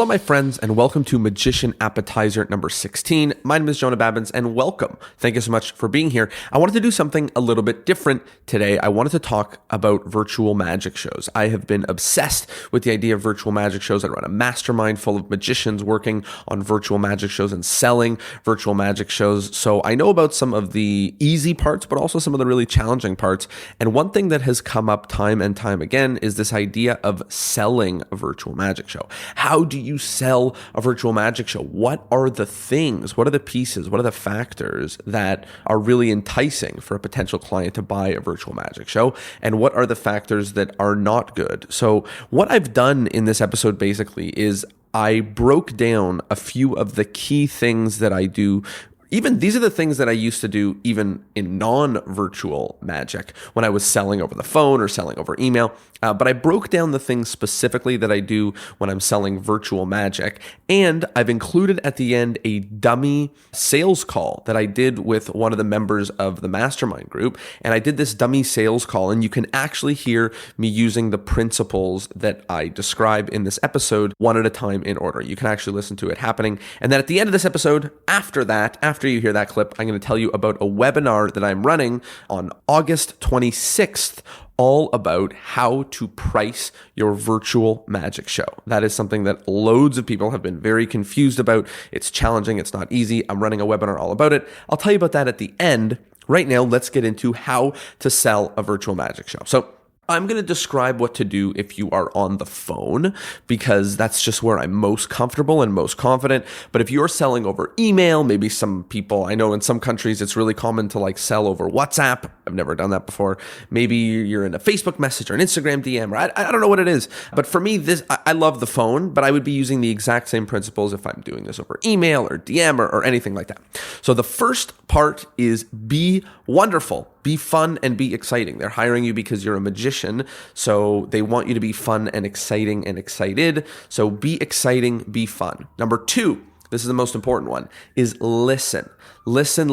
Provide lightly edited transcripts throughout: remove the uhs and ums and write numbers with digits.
Hello, my friends, and welcome to Magician Appetizer number 16. My name is Jonah Babbins, and welcome. Thank you so much for being here. I wanted to do something a little bit different today. I wanted to talk about virtual magic shows. I have been obsessed with the idea of virtual magic shows. I run a mastermind full of magicians working on virtual magic shows and selling virtual magic shows. So I know about some of the easy parts, but also some of the really challenging parts. And one thing that has come up time and time again is this idea of selling a virtual magic show. How do you sell a virtual magic show? What are the things? What are the pieces? What are the factors that are really enticing for a potential client to buy a virtual magic show? And what are the factors that are not good? So what I've done in this episode basically is I broke down a few of the key things that I do. Even these are the things that I used to do even in non-virtual magic when I was selling over the phone or selling over email. But I broke down the things specifically that I do when I'm selling virtual magic. And I've included at the end a dummy sales call that I did with one of the members of the mastermind group. And I did this dummy sales call, and you can actually hear me using the principles that I describe in this episode one at a time in order. You can actually listen to it happening. And then at the end of this episode, after you hear that clip, I'm going to tell you about a webinar that I'm running on August 26th, all about how to price your virtual magic show. That is something that loads of people have been very confused about. It's challenging. It's not easy. I'm running a webinar all about it. I'll tell you about that at the end. Right now, let's get into how to sell a virtual magic show. So I'm going to describe what to do if you are on the phone, because that's just where I'm most comfortable and most confident. But if you're selling over email, maybe some people, I know in some countries it's really common to sell over WhatsApp. I've never done that before. Maybe you're in a Facebook message or an Instagram DM, or I don't know what it is. But for me, I love the phone, but I would be using the exact same principles if I'm doing this over email or DM or anything like that. So the first part is be wonderful. Be fun and be exciting. They're hiring you because you're a magician, so they want you to be fun and exciting and excited. So be exciting, be fun. Number 2, this is the most important one, is listen. Listen.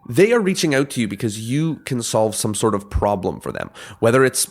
They are reaching out to you because you can solve some sort of problem for them. Whether it's,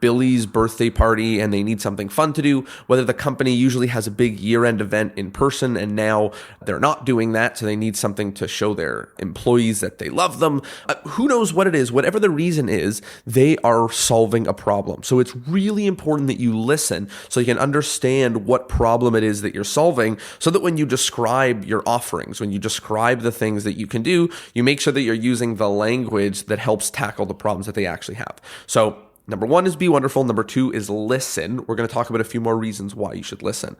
Billy's birthday party and they need something fun to do, whether the company usually has a big year-end event in person and now they're not doing that, so they need something to show their employees that they love them. Who knows what it is? Whatever the reason is, they are solving a problem. So it's really important that you listen so you can understand what problem it is that you're solving, so that when you describe your offerings, when you describe the things that you can do, you make sure that you're using the language that helps tackle the problems that they actually have. So number 1 is be wonderful. Number 2 is listen. We're going to talk about a few more reasons why you should listen.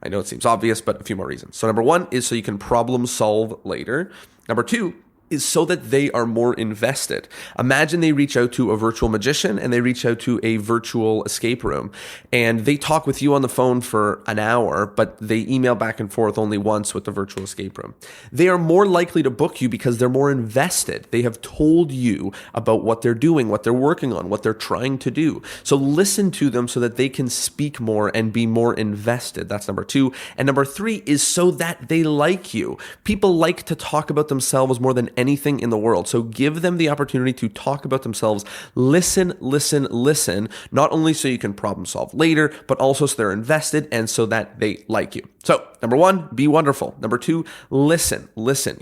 I know it seems obvious, but a few more reasons. So number 1 is so you can problem solve later. Number 2 is so that they are more invested. Imagine they reach out to a virtual magician and they reach out to a virtual escape room and they talk with you on the phone for an hour, but they email back and forth only once with the virtual escape room. They are more likely to book you because they're more invested. They have told you about what they're doing, what they're working on, what they're trying to do. So listen to them so that they can speak more and be more invested. That's number 2. And number 3 is so that they like you. People like to talk about themselves more than anything in the world. So give them the opportunity to talk about themselves. Listen, not only so you can problem solve later, but also so they're invested and so that they like you. So number 1, be wonderful. Number 2, listen.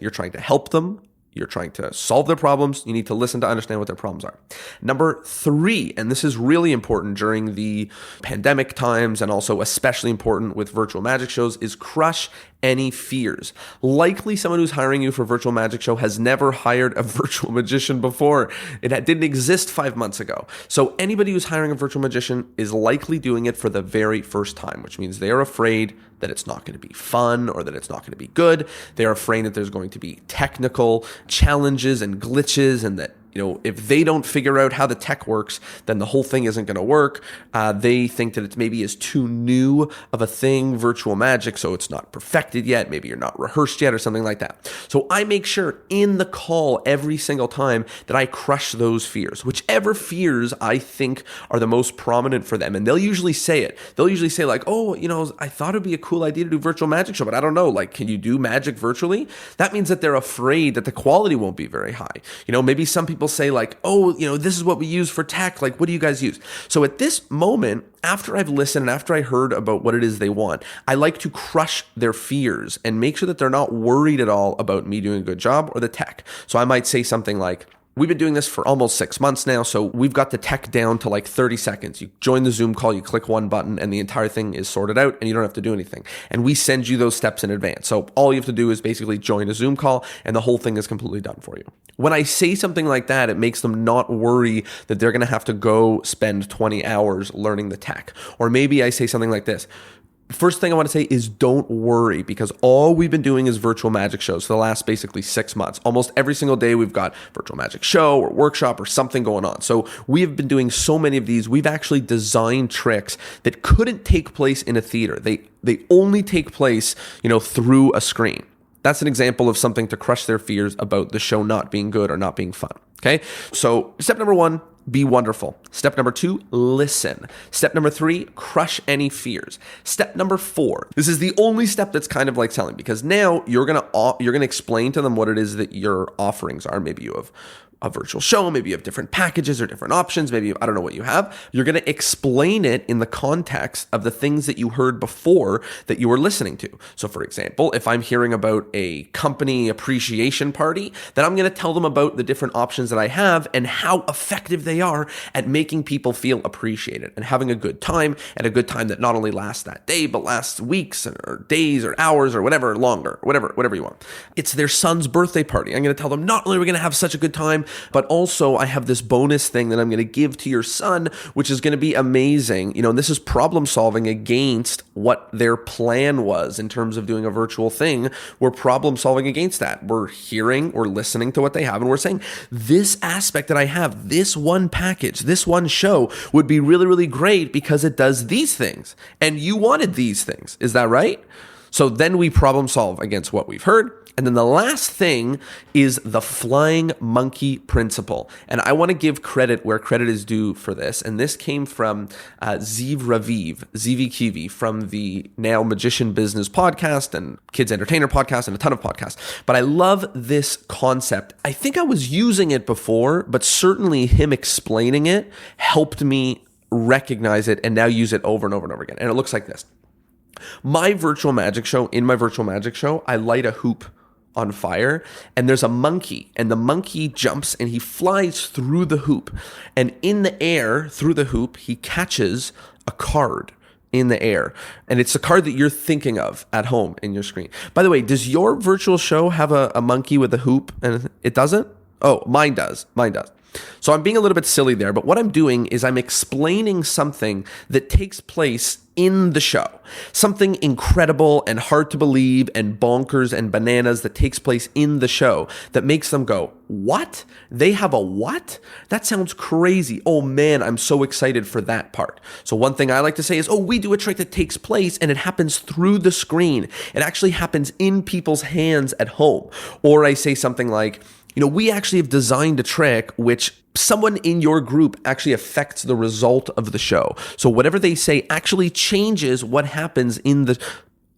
You're trying to help them. You're trying to solve their problems. You need to listen to understand what their problems are. Number 3, and this is really important during the pandemic times and also especially important with virtual magic shows, is crush any fears. Likely someone who's hiring you for a virtual magic show has never hired a virtual magician before. It didn't exist 5 months ago. So anybody who's hiring a virtual magician is likely doing it for the very first time, which means they are afraid that it's not going to be fun or that it's not going to be good. They're afraid that there's going to be technical challenges and glitches and that if they don't figure out how the tech works, then the whole thing isn't going to work. They think that it maybe is too new of a thing, virtual magic, so it's not perfected yet. Maybe you're not rehearsed yet or something like that. So I make sure in the call every single time that I crush those fears, whichever fears I think are the most prominent for them. And they'll usually say it. They'll usually say I thought it'd be a cool idea to do virtual magic show, but I don't know, can you do magic virtually? That means that they're afraid that the quality won't be very high. Maybe some people people say like, oh, this is what we use for tech. Like, what do you guys use? So at this moment, after I've listened and after I heard about what it is they want, I like to crush their fears and make sure that they're not worried at all about me doing a good job or the tech. So I might say something like, we've been doing this for almost 6 months now, so we've got the tech down to like 30 seconds. You join the Zoom call, you click one button, and the entire thing is sorted out, and you don't have to do anything. And we send you those steps in advance. So all you have to do is basically join a Zoom call, and the whole thing is completely done for you. When I say something like that, it makes them not worry that they're going to have to go spend 20 hours learning the tech. Or maybe I say something like this. First thing I want to say is don't worry, because all we've been doing is virtual magic shows for the last basically 6 months. Almost every single day we've got virtual magic show or workshop or something going on. So we have been doing so many of these. We've actually designed tricks that couldn't take place in a theater. They only take place, through a screen. That's an example of something to crush their fears about the show not being good or not being fun. Okay. So step number 1, be wonderful. Step number 2, listen. Step number 3, crush any fears. Step number 4, this is the only step that's kind of like selling, because now you're gonna explain to them what it is that your offerings are. Maybe you have a virtual show, maybe you have different packages or different options, maybe I don't know what you have. You're going to explain it in the context of the things that you heard before that you were listening to. So for example, if I'm hearing about a company appreciation party, then I'm going to tell them about the different options that I have and how effective they are at making people feel appreciated and having a good time, and a good time that not only lasts that day, but lasts weeks or days or hours or whatever, longer, whatever you want. It's their son's birthday party. I'm going to tell them not only are we going to have such a good time, but also I have this bonus thing that I'm going to give to your son, which is going to be amazing. And this is problem solving against what their plan was in terms of doing a virtual thing. We're problem solving against that. We're listening to what they have, and we're saying this aspect that I have, this one package, this one show would be really, really great because it does these things. And you wanted these things. Is that right? So then we problem solve against what we've heard. And then the last thing is the flying monkey principle. And I want to give credit where credit is due for this. And this came from Ziv Kivi from the now Magician Business podcast and Kids Entertainer podcast and a ton of podcasts. But I love this concept. I think I was using it before, but certainly him explaining it helped me recognize it and now use it over and over and over again. And it looks like this. In my virtual magic show, I light a hoop on fire, and there's a monkey, and the monkey jumps and he flies through the hoop, and in the air through the hoop he catches a card in the air, and it's a card that you're thinking of at home in your screen. By the way, does your virtual show have a monkey with a hoop? And it doesn't? Oh, mine does. So I'm being a little bit silly there, but what I'm doing is I'm explaining something that takes place in the show. Something incredible and hard to believe and bonkers and bananas that takes place in the show that makes them go, what? They have a what? That sounds crazy. Oh man, I'm so excited for that part. So one thing I like to say is, we do a trick that takes place and it happens through the screen. It actually happens in people's hands at home. Or I say something like, we actually have designed a trick which someone in your group actually affects the result of the show. So whatever they say actually changes what happens in the...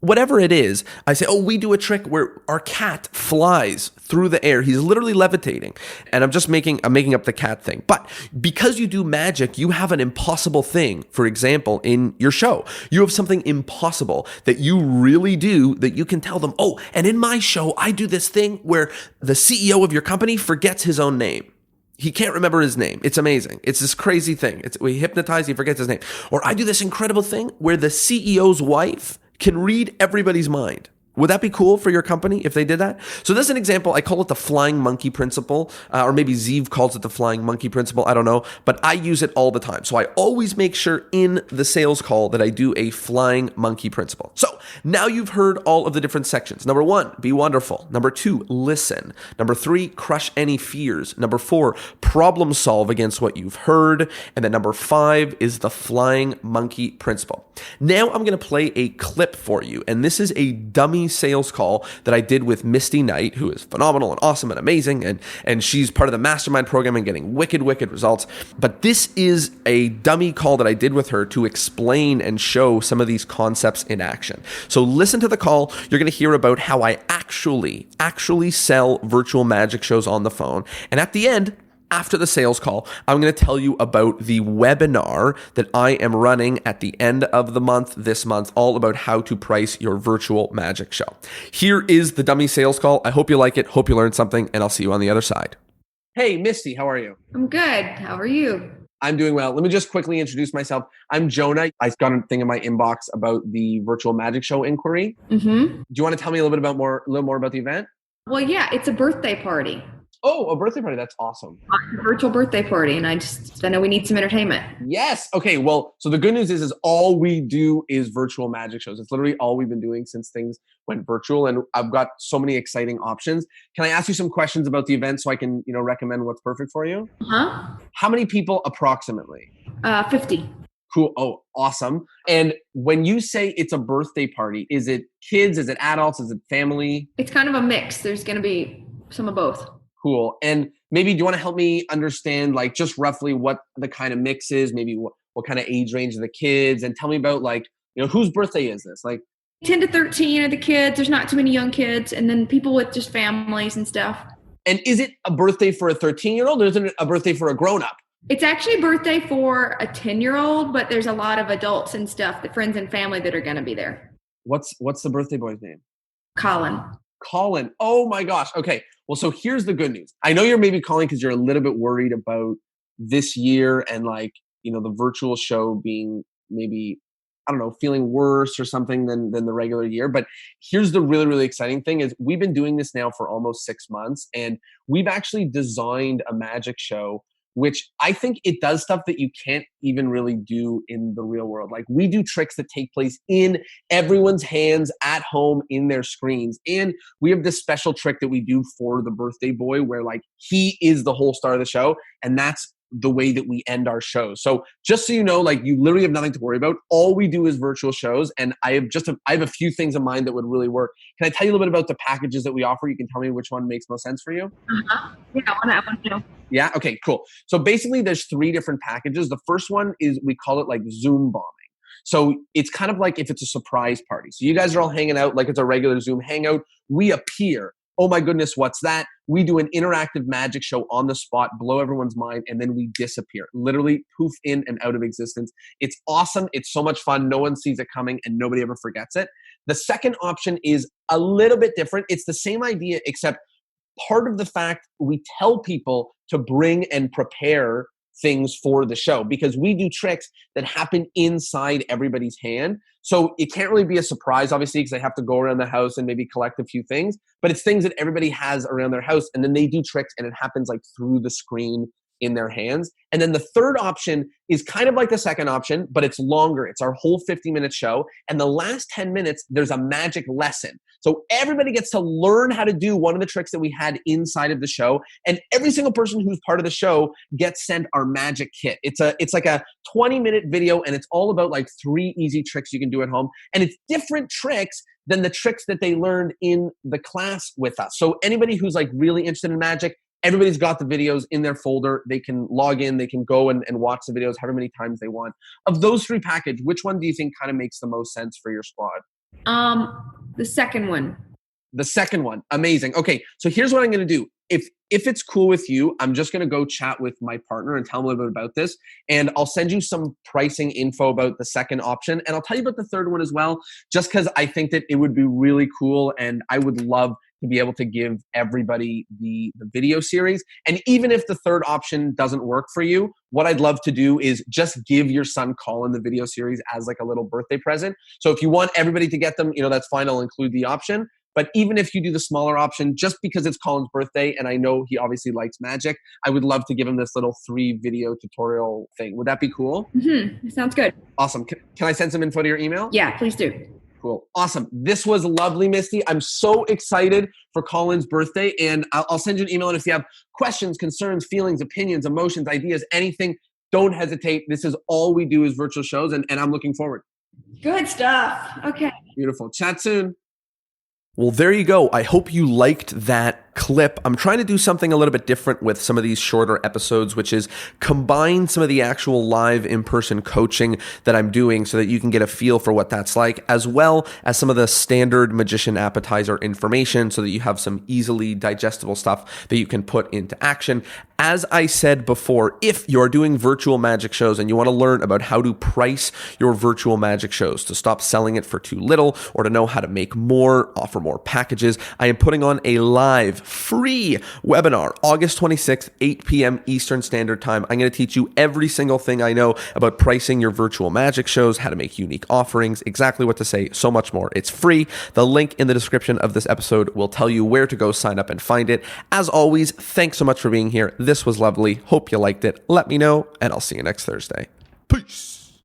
Whatever it is, I say, we do a trick where our cat flies through the air. He's literally levitating. And I'm making up the cat thing. But because you do magic, you have an impossible thing, for example, in your show. You have something impossible that you really do that you can tell them, and in my show, I do this thing where the CEO of your company forgets his own name. He can't remember his name. It's amazing. It's this crazy thing. We hypnotize, he forgets his name. Or I do this incredible thing where the CEO's wife can read everybody's mind. Would that be cool for your company if they did that? So this is an example. I call it the flying monkey principle, or maybe Ziv calls it the flying monkey principle. I don't know, but I use it all the time. So I always make sure in the sales call that I do a flying monkey principle. So now you've heard all of the different sections. Number 1, be wonderful. Number 2, listen. Number 3, crush any fears. Number 4, problem solve against what you've heard. And then number 5 is the flying monkey principle. Now I'm going to play a clip for you, and this is a dummy sales call that I did with Misty Knight, who is phenomenal and awesome and amazing, and she's part of the mastermind program and getting wicked results. But this is a dummy call that I did with her to explain and show some of these concepts in action. So listen to the call. You're going to hear about how I actually sell virtual magic shows on the phone. And at the end, After the sales call, I'm going to tell you about the webinar that I am running at the end of the month, this month, all about how to price your virtual magic show. Here is the dummy sales call. I hope you like it. Hope you learned something, and I'll see you on the other side. Hey, Misty, how are you? I'm good. How are you? I'm doing well. Let me just quickly introduce myself. I'm Jonah. I got a thing in my inbox about the virtual magic show inquiry. Mm-hmm. Do you want to tell me a little more about the event? Well, yeah, it's a birthday party. Oh, a birthday party. That's awesome. A virtual birthday party. And I know we need some entertainment. Yes. Okay. Well, so the good news is all we do is virtual magic shows. It's literally all we've been doing since things went virtual. And I've got so many exciting options. Can I ask you some questions about the event so I can, recommend what's perfect for you? Huh? How many people approximately? 50. Cool. Oh, awesome. And when you say it's a birthday party, is it kids? Is it adults? Is it family? It's kind of a mix. There's going to be some of both. Cool. And maybe do you want to help me understand like just roughly what the kind of mix is, maybe what kind of age range of the kids, and tell me about like, whose birthday is this? Like 10 to 13 are the kids. There's not too many young kids. And then people with just families and stuff. And is it a birthday for a 13-year-old or is it a birthday for a grown-up? It's actually a birthday for a 10-year-old, but there's a lot of adults and stuff, the friends and family that are going to be there. What's the birthday boy's name? Colin. Oh my gosh. Okay. Well, so here's the good news. I know you're maybe calling because you're a little bit worried about this year and like, the virtual show being maybe, I don't know, feeling worse or something than the regular year. But here's the really, really exciting thing is we've been doing this now for almost 6 months, and we've actually designed a magic show which I think it does stuff that you can't even really do in the real world. Like we do tricks that take place in everyone's hands at home in their screens. And we have this special trick that we do for the birthday boy where like he is the whole star of the show. And that's the way that we end our shows. So just so you know, like you literally have nothing to worry about. All we do is virtual shows. And I have a few things in mind that would really work. Can I tell you a little bit about the packages that we offer? You can tell me which one makes most sense for you. Yeah, I want to know. Yeah. Okay, cool. So basically there's 3 different packages. The first one is, we call it like Zoom bombing. So it's kind of like if it's a surprise party. So you guys are all hanging out like it's a regular Zoom hangout. We appear. Oh my goodness, what's that? We do an interactive magic show on the spot, blow everyone's mind, and then we disappear. Literally poof in and out of existence. It's awesome. It's so much fun. No one sees it coming and nobody ever forgets it. The second option is a little bit different. It's the same idea, except part of the fact we tell people to bring and prepare things for the show because we do tricks that happen inside everybody's hand. So it can't really be a surprise, obviously, because they have to go around the house and maybe collect a few things, but it's things that everybody has around their house. And then they do tricks and it happens like through the screen in their hands. And then the third option is kind of like the second option, but it's longer. It's our whole 50-minute show. And the last 10 minutes, there's a magic lesson. So everybody gets to learn how to do one of the tricks that we had inside of the show. And every single person who's part of the show gets sent our magic kit. It's like a 20-minute video and it's all about like 3 easy tricks you can do at home. And it's different tricks than the tricks that they learned in the class with us. So anybody who's like really interested in magic, everybody's got the videos in their folder. They can log in, they can go and watch the videos however many times they want. Of those 3 packages, which one do you think kind of makes the most sense for your squad? The second one. The second one. Amazing. Okay, so here's what I'm going to do. If it's cool with you, I'm just going to go chat with my partner and tell him a little bit about this. And I'll send you some pricing info about the second option. And I'll tell you about the third one as well, just because I think that it would be really cool. And I would love to be able to give everybody the video series. And even if the third option doesn't work for you, what I'd love to do is just give your son Colin the video series as like a little birthday present. So if you want everybody to get them, that's fine. I'll include the option. But even if you do the smaller option, just because it's Colin's birthday, and I know he obviously likes magic, I would love to give him this little 3 video tutorial thing. Would that be cool? Mm-hmm. Sounds good. Awesome. Can I send some info to your email? Yeah, please do. Cool. Awesome. This was lovely, Misty. I'm so excited for Colin's birthday, and I'll send you an email. And if you have questions, concerns, feelings, opinions, emotions, ideas, anything, don't hesitate. This is all we do is virtual shows, and I'm looking forward. Good stuff. Okay. Beautiful. Chat soon. Well, there you go. I hope you liked that clip. I'm trying to do something a little bit different with some of these shorter episodes, which is combine some of the actual live in-person coaching that I'm doing so that you can get a feel for what that's like, as well as some of the standard Magician Appetizer information so that you have some easily digestible stuff that you can put into action. As I said before, if you're doing virtual magic shows and you want to learn about how to price your virtual magic shows to stop selling it for too little or to know how to make more, offer more packages, I am putting on a live free webinar August 26th, 8 p.m. Eastern Standard Time. I'm going to teach you every single thing I know about pricing your virtual magic shows, how to make unique offerings, exactly what to say, so much more. It's free. The link in the description of this episode will tell you where to go sign up and find it. As always, thanks so much for being here. This was lovely. Hope you liked it. Let me know, and I'll see you next Thursday. Peace.